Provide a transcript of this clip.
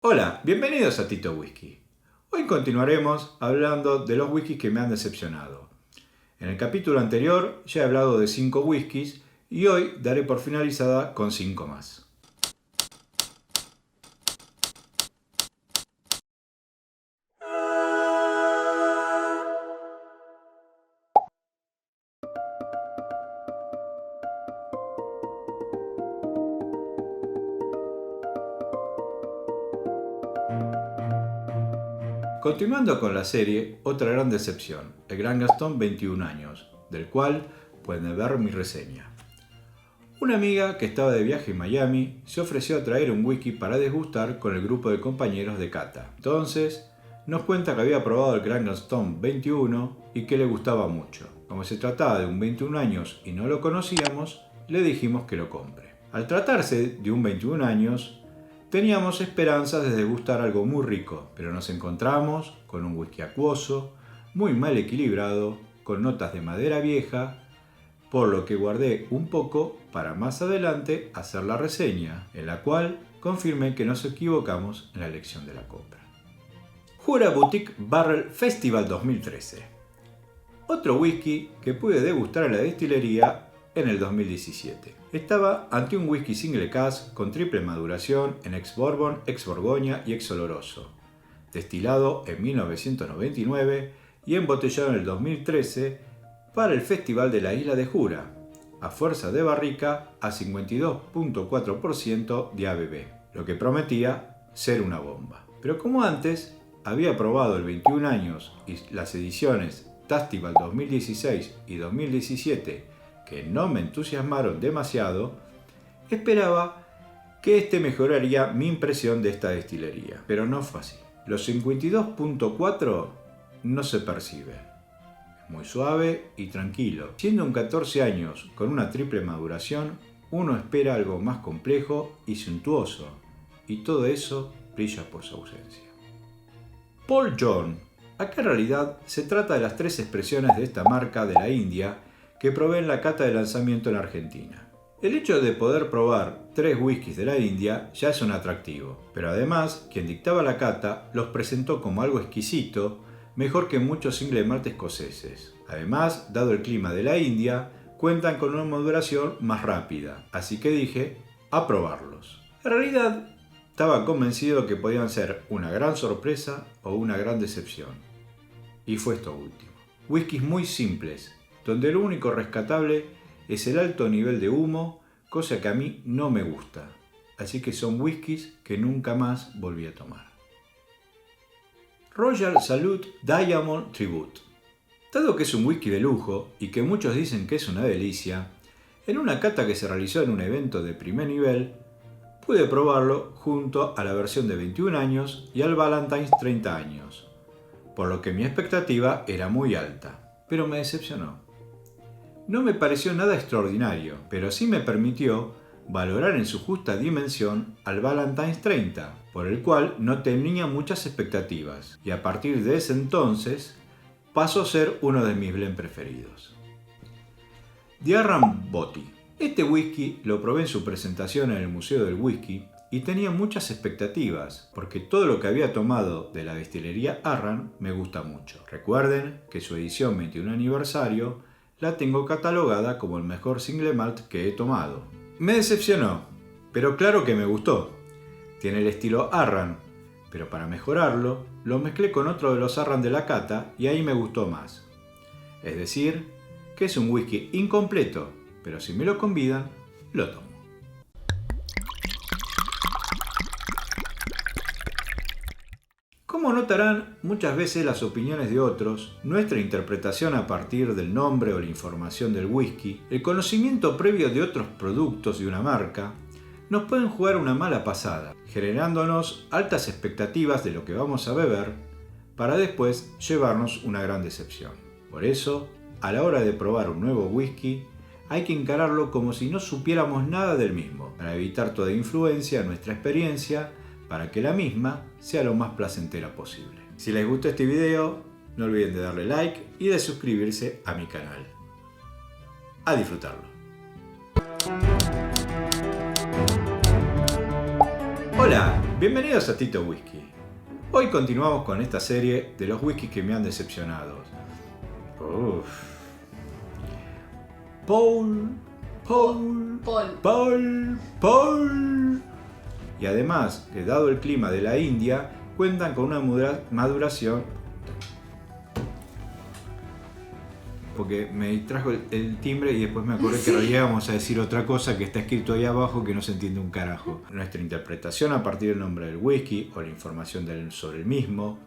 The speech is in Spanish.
Hola, bienvenidos a Tito Whisky. Hoy continuaremos hablando de los whiskies que me han decepcionado. En el capítulo anterior ya he hablado de 5 whiskies y hoy daré por finalizada con 5 más. Continuando con la serie, otra gran decepción, el Gran Gastón 21 años, del cual pueden ver mi reseña. Una amiga que estaba de viaje en Miami se ofreció a traer un whisky para degustar con el grupo de compañeros de cata. Entonces, nos cuenta que había probado el Gran Gastón 21 y que le gustaba mucho. Como se trataba de un 21 años y no lo conocíamos, le dijimos que lo compre. Al tratarse de un 21 años, teníamos esperanzas de degustar algo muy rico, pero nos encontramos con un whisky acuoso, muy mal equilibrado, con notas de madera vieja, por lo que guardé un poco para más adelante hacer la reseña, en la cual confirmé que nos equivocamos en la elección de la compra. Jura Boutique Barrel Festival 2013. Otro whisky que pude degustar en la destilería en el 2017. Estaba ante un whisky single cask con triple maduración en ex Bourbon, ex Borgoña y ex Oloroso, destilado en 1999 y embotellado en el 2013 para el Festival de la Isla de Jura, a fuerza de barrica a 52.4% de ABV, lo que prometía ser una bomba. Pero como antes había probado el 21 años y las ediciones Tastival 2016 y 2017 que no me entusiasmaron demasiado, esperaba que este mejoraría mi impresión de esta destilería, pero no fue así. Los 52.4 no se percibe. Muy suave y tranquilo. Siendo un 14 años con una triple maduración, uno espera algo más complejo y suntuoso, y todo eso brilla por su ausencia. Paul John. Acá en realidad se trata de las 3 expresiones de esta marca de la India que probé en la cata de lanzamiento en Argentina. El hecho de poder probar 3 whiskies de la India ya es un atractivo, pero además quien dictaba la cata los presentó como algo exquisito, mejor que muchos single malt escoceses. Además, dado el clima de la India, cuentan con una maduración más rápida, así que dije, a probarlos. En realidad, estaba convencido que podían ser una gran sorpresa o una gran decepción. Y fue esto último. Whiskies muy simples, donde lo único rescatable es el alto nivel de humo, cosa que a mí no me gusta. Así que son whiskies que nunca más volví a tomar. Royal Salute Diamond Tribute. Dado que es un whisky de lujo y que muchos dicen que es una delicia, en una cata que se realizó en un evento de primer nivel, pude probarlo junto a la versión de 21 años y al Ballantine's 30 años, por lo que mi expectativa era muy alta, pero me decepcionó. No me pareció nada extraordinario, pero sí me permitió valorar en su justa dimensión al Ballantine's 30, por el cual no tenía muchas expectativas, y a partir de ese entonces pasó a ser uno de mis blends preferidos. The Arran Botti. Este whisky lo probé en su presentación en el Museo del Whisky y tenía muchas expectativas, porque todo lo que había tomado de la destilería Arran me gusta mucho. Recuerden que su edición 21 aniversario la tengo catalogada como el mejor single malt que he tomado. Me decepcionó, pero claro que me gustó. Tiene el estilo Arran, pero para mejorarlo, lo mezclé con otro de los Arran de la cata y ahí me gustó más. Es decir, que es un whisky incompleto, pero si me lo convidan, lo tomo. Como notarán, muchas veces las opiniones de otros, nuestra interpretación a partir del nombre o la información del whisky, el conocimiento previo de otros productos de una marca, nos pueden jugar una mala pasada, generándonos altas expectativas de lo que vamos a beber, para después llevarnos una gran decepción. Por eso, a la hora de probar un nuevo whisky, hay que encararlo como si no supiéramos nada del mismo, para evitar toda influencia en nuestra experiencia, para que la misma sea lo más placentera posible. Si les gustó este video, no olviden de darle like y de suscribirse a mi canal. A disfrutarlo. Hola, Bienvenidos a Tito Whisky. Hoy continuamos con esta serie de los whiskies que me han decepcionado. Paul. Y además, que dado el clima de la India, cuentan con una maduración. Porque me distrajo el timbre y después me acordé que ahora íbamos a decir otra cosa que está escrito ahí abajo que no se entiende un carajo. Nuestra interpretación a partir del nombre del whisky o la información sobre el mismo.